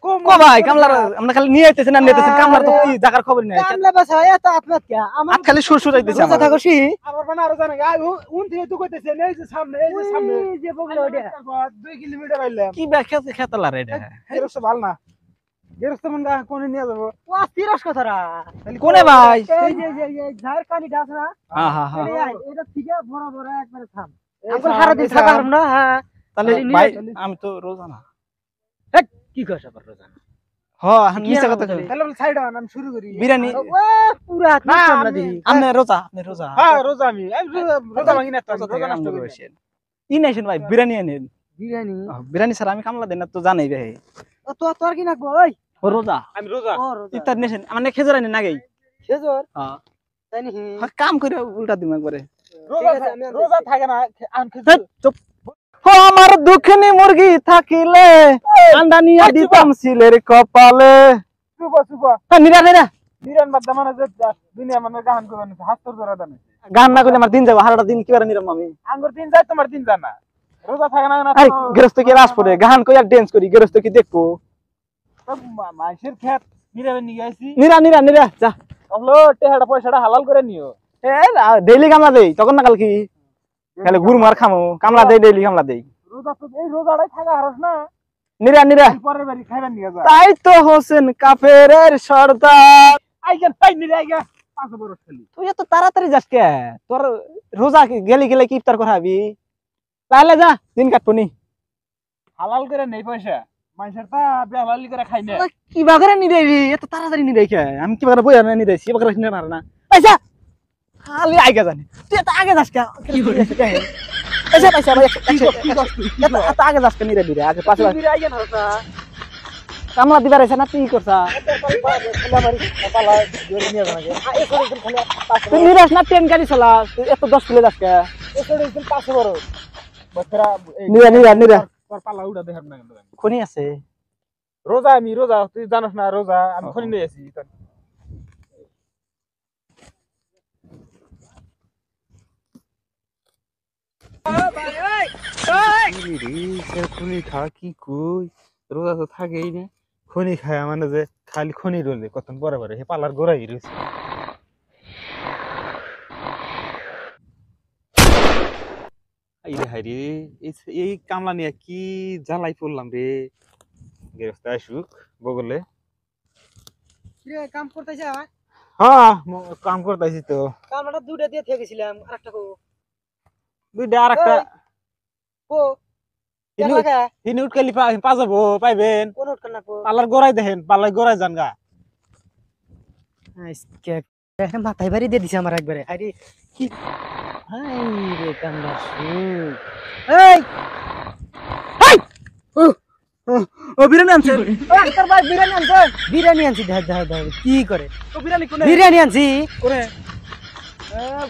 কো ভাই কামলার আমরা খালি নিয়ে আইতেছেন না নিতেছেন কামলার তো কি জায়গার খবর নাই কামলা বাসা এত আত্মত কে আমার খালি সুর আইতেছে কথা থাকছি আমার বানা আরো জানা উন থেকে তো কইতেছে এই যে সামনে এই যে বগলে ওটা 2 কিলোমিটার আইলাম কি ব্যাখ্যা খেতালা রে এটা গেরস্ত ভালো না গেরস্ত মন গা কোনে নিয়ে যাব ও তিরস কথারা কোনে ভাই এই যে ঝাড় কানি ডাস না হ্যাঁ হ্যাঁ হ্যাঁ এটা ঠিক বড় বড় একবারে থাম এখন সারা দিন থাকা হারাম না হ্যাঁ তাহলে ভাই আমি তো রোজা না কি কইছ আবার রোজা হ্যাঁ মিছা কথা কই তাহলে সাইড আন আমি শুরু করি বিরিয়ানি ও পুরা আমরা দিই আপনি রোজা হ্যাঁ রোজা আমি রোজা ভাঙি না তো রোজা নষ্ট করি ই নাইছেন ভাই বিরিয়ানি আনেন বিরিয়ানি বিরিয়ানি ছাড়া আমি কামলা দেন না তো জানাই ভাই ও তো তোর কি নাকবো ওই ও রোজা আমি রোজা ও রোজা ইফতার নেছেন মানে খেজুর আনেন নাগেই খেজুর হ্যাঁ তাই নাকি কাম করে উল্টা দিমাগ করে রোজা থাকে না আন খেজুর চুপ ও আমার দুঃখনি মুরগি থাকিলে আন্ডা নিয়া দিতাম সিলের কপালে সুবা সুবা নিরা নিরা নিরান বাদ মানে যে দুনিয়া মানে গান করবেন হাতর ধরা দেন গান না করলে আমার দিন যাবে হারাটা দিন কি করে নিরাম আমি আঙ্গুর দিন যায় তোমার দিন জানা রোজা থাকে না আরে গৃহস্থ কি রাস পড়ে গান কই আর ডান্স করি গৃহস্থ কি দেখবো মাইশের খেত নিরাবে নিয়ে আইছি নিরা নিরা নিরা যা হলো টেহাটা পয়সাটা হালাল করে নিও এ ডেইলি কামলা দেই তখন না কাল কি খালি গুড় মার খামো কামলা দেই ডেইলি কামলা দেই রোজা তো এই রোজাটাই থাকা হারস না নিরা নিরা পরের বাড়ি খাইবেন নিয়ে যা তাই তো হোসেন কাফেরের সর্দার আইগা তাই নিরে আইগা 5 বড় খালি তুই এত তাড়াতাড়ি যাস কে তোর রোজা গেলি গেলে কি ইফতার করাবি তাহলে যা দিন কাটবো নি হালাল করে নেই পয়সা মাইশের তা বেহালালি করে খাই না কি বাগারে নি দেবি এত তাড়াতাড়ি নি দেখে আমি কি বাগারে বইয়া নি দেছি বাগারে নি মার না পয়সা খালি আগে জানি তুই এত আগে যাস কে কি করিস কে পয়সা পয়সা ভাই কি কষ্ট এত আগে যাস কে নি রে দিরে আগে পাঁচ নিরে আইগা না রোজা কামলা দিবার আছে না তুই করছা তুই নিরাস না ট্রেন গাড়ি চালাস এত 10 কিলো যাস কে নিরা নিরা নিরা পালা উড়া দেখার না খনি আছে রোজা আমি রোজা তুই জানাস না রোজা আমি খনি নিয়ে আসি খনি খা কি কই রোজা তো থাকেই না খনি খায় মানে যে খালি খনি রোলে কত পরে পরে হে পালার গোড়াই রয়েছে এই কামলা নিয়ে কি জ্বালাই পড়লাম রে গেরস্ত আসুক বগলে কাম করতে যা হ্যাঁ কাম করতেছি তো কামটা দুটা দিয়ে থেকে গেছিলাম আরেকটা কো দুইটা আরেকটা কো লাগা তিনি উঠকালি পাজাবো পাইবেন কোন উঠকাল না কো পালার গোড়াই দেখেন পালার গোড়াই যান গা আজকে একটা মাথায় বাড়ি দিয়ে দিছে আমার একবারে আরে কি হাই রে কামড়া এই হাই ও বিরিয়ানি আনছে ও আক্তার ভাই বিরিয়ানি আনছে বিরিয়ানি আনছি দাও কি করে ও বিরিয়ানি কোনে বিরিয়ানি আনছি কোনে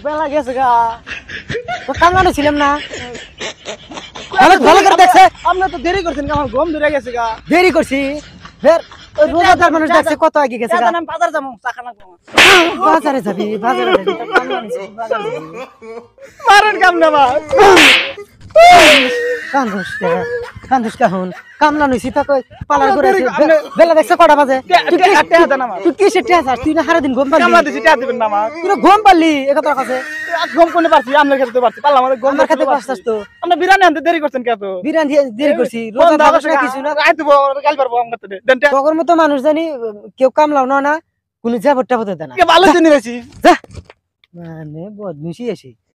বেলা গেছে গা তো কামড়ানো ছিলাম না ভালো করে দেখছে আপনি তো দেরি করছেন আমার গম ধরে গেছে গা দেরি করছি ফের ওই রোজাদার মানুষ দেখছে কত আগে গেছে গা আমি বাজার যাবো টাকা লাগবে বাজারে যাবি বাজারে যাবি কামড়ানিছি বাজারে যাবি মারেন কাম না মা কান্দুস কাহুন কামলা নইছি তা কই পালার করে বেলা দেখছ কটা বাজে তুই কি সেটা আছিস তুই না সারা দিন ঘুম পারলি কামলা দিছি টাকা দিবেন না মা তুই ঘুম পারলি একথা কাছে গম কোনে পারছি আপনার খেতে পারছি পারলাম আমাদের গম আমার খেতে পারছস তো আপনি বিরিয়ানি আনতে দেরি করছেন কে তো বিরিয়ানি দেরি করছি রোজা খাবো না কিছু না আইতো কাল পারবো আমরা তো দেন তখন মতো মানুষ জানি কেউ কামলাও না কোনো যাবটা হতে দেয় না কে ভালো জেনে গেছি মানে বদমিশি এসি